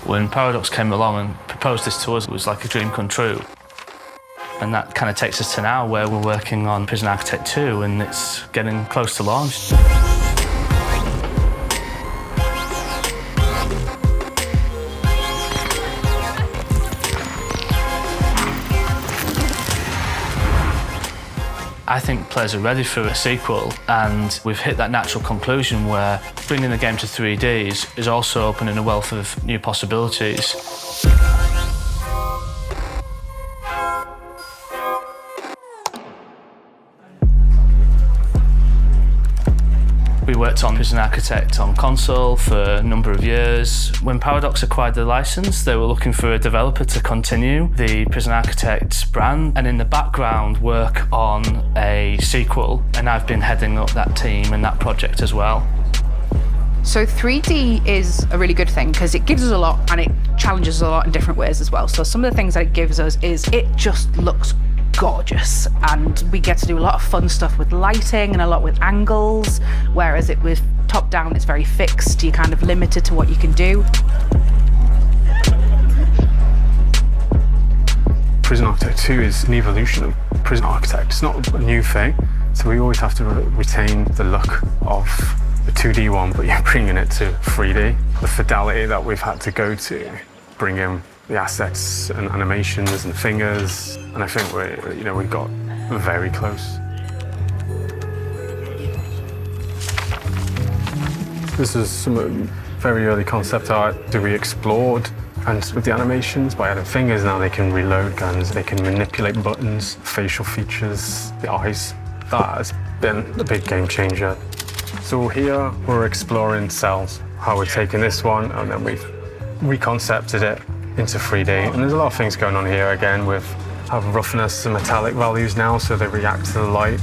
When Paradox came along and proposed this to us, it was like a dream come true. And that kind of takes us to now, where we're working on Prison Architect 2, and it's getting close to launch. I think players are ready for a sequel, and we've hit that natural conclusion where bringing the game to 3D is also opening a wealth of new possibilities. We worked on Prison Architect on console for a number of years. When Paradox acquired the license, they were looking for a developer to continue the Prison Architect brand and in the background work on a sequel, and I've been heading up that team and that project as well. So 3D is a really good thing because it gives us a lot and it challenges us a lot in different ways as well. So some of the things that it gives us is it just looks gorgeous, and we get to do a lot of fun stuff with lighting and a lot with angles, whereas it with top down it's very fixed. You're kind of limited to what you can do. Prison Architect 2 is an evolution of Prison Architect. It's not a new thing, so we always have to retain the look of the 2D one, but you're bringing it to 3D. The fidelity that we've had to go to, bring in the assets and animations and fingers, and I think we got very close. This is some very early concept art that we explored, and with the animations, by adding fingers, now they can reload guns, they can manipulate buttons, facial features, the eyes. That has been a big game changer. So here we're exploring cells, how we're taking this one and then we've reconcepted it into 3D. And there's a lot of things going on here again with roughness and metallic values now, so they react to the light.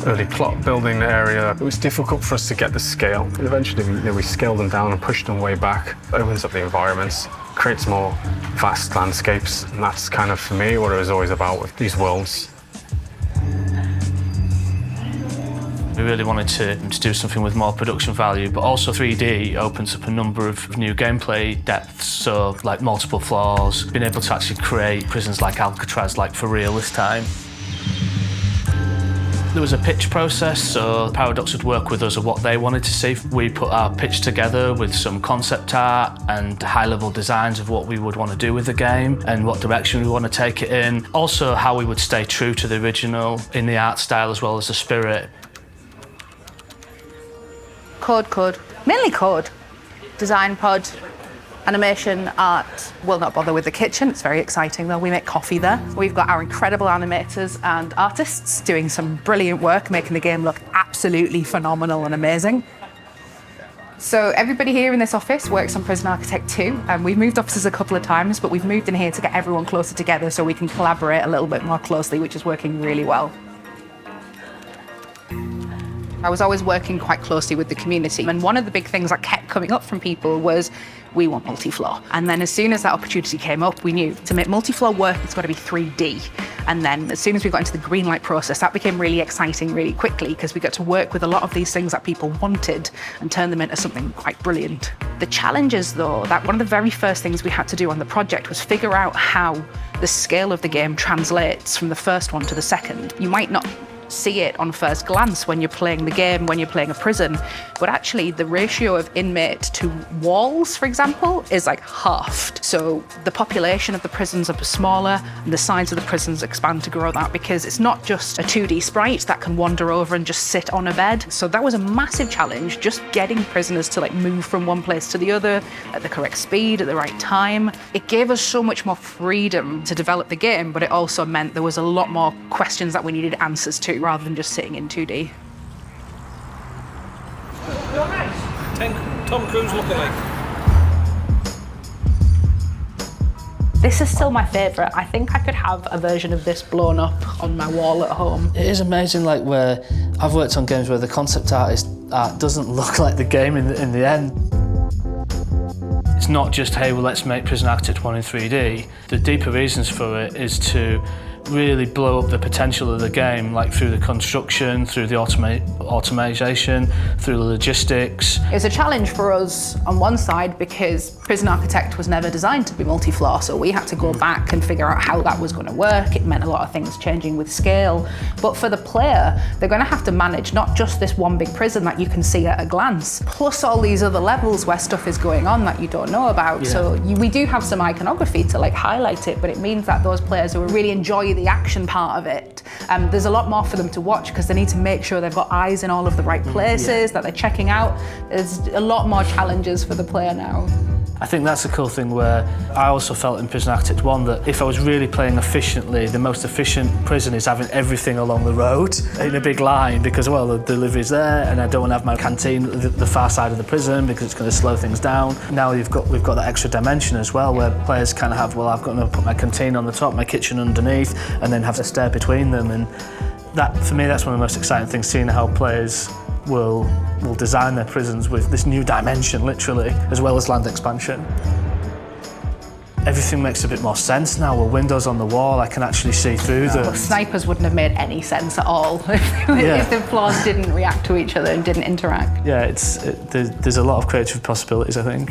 Early plot building area, it was difficult for us to get the scale. And eventually we scaled them down and pushed them way back. It opens up the environments, creates more vast landscapes, and that's kind of, for me, what it was always about with these worlds. We really wanted to do something with more production value, but also 3D opens up a number of new gameplay depths, so like multiple floors, being able to actually create prisons like Alcatraz, like for real this time. There was a pitch process, so Paradox would work with us on what they wanted to see. We put our pitch together with some concept art and high-level designs of what we would want to do with the game and what direction we want to take it in. Also how we would stay true to the original in the art style as well as the spirit. Code. Mainly code. Design pod, animation, art. We'll not bother with the kitchen, it's very exciting though. We make coffee there. We've got our incredible animators and artists doing some brilliant work, making the game look absolutely phenomenal and amazing. So everybody here in this office works on Prison Architect 2, and we've moved offices a couple of times, but we've moved in here to get everyone closer together so we can collaborate a little bit more closely, which is working really well. I was always working quite closely with the community, and one of the big things that kept coming up from people was, we want multi-floor. And then as soon as that opportunity came up, we knew to make multi-floor work, it's got to be 3D. And then as soon as we got into the green light process, that became really exciting really quickly, because we got to work with a lot of these things that people wanted and turn them into something quite brilliant. The challenge is, though, that one of the very first things we had to do on the project was figure out how the scale of the game translates from the first one to the second. You might not see it on first glance when you're playing the game, when you're playing a prison, but actually the ratio of inmate to walls, for example, is like halved. So the population of the prisons are smaller and the size of the prisons expand to grow that, because it's not just a 2D sprite that can wander over and just sit on a bed. So that was a massive challenge, just getting prisoners to move from one place to the other at the correct speed, at the right time. It gave us so much more freedom to develop the game, but it also meant there was a lot more questions that we needed answers to, rather than just sitting in 2D. Tom Cruise lookalike. This is still my favourite. I think I could have a version of this blown up on my wall at home. It is amazing, where I've worked on games where the concept art doesn't look like the game in the end. It's not just, hey, well, let's make Prison Architect 1 in 3D. The deeper reasons for it is to really blow up the potential of the game, like through the construction, through the automation, through the logistics. It was a challenge for us on one side because Prison Architect was never designed to be multi-floor, so we had to go back and figure out how that was going to work. It meant a lot of things changing with scale. But for the player, they're going to have to manage not just this one big prison that you can see at a glance, plus all these other levels where stuff is going on that you don't know about. Yeah. So we do have some iconography to like highlight it, but it means that those players who really enjoy the action part of it, there's a lot more for them to watch because they need to make sure they've got eyes in all of the right places, that they're checking out. There's a lot more challenges for the player now. I think that's a cool thing where I also felt in Prison Architect 1 that if I was really playing efficiently, the most efficient prison is having everything along the road in a big line because, well, the delivery's there and I don't want to have my canteen the far side of the prison because it's going to slow things down. Now we've got that extra dimension as well where players kind of have, well, I've got to put my canteen on the top, my kitchen underneath, and then have a stair between them. And that, for me, that's one of the most exciting things, seeing how players will design their prisons with this new dimension, literally, as well as land expansion. Everything makes a bit more sense now. With windows on the wall, I can actually see through them. Well, snipers wouldn't have made any sense at all if the floors didn't react to each other and didn't interact. Yeah, there's a lot of creative possibilities, I think.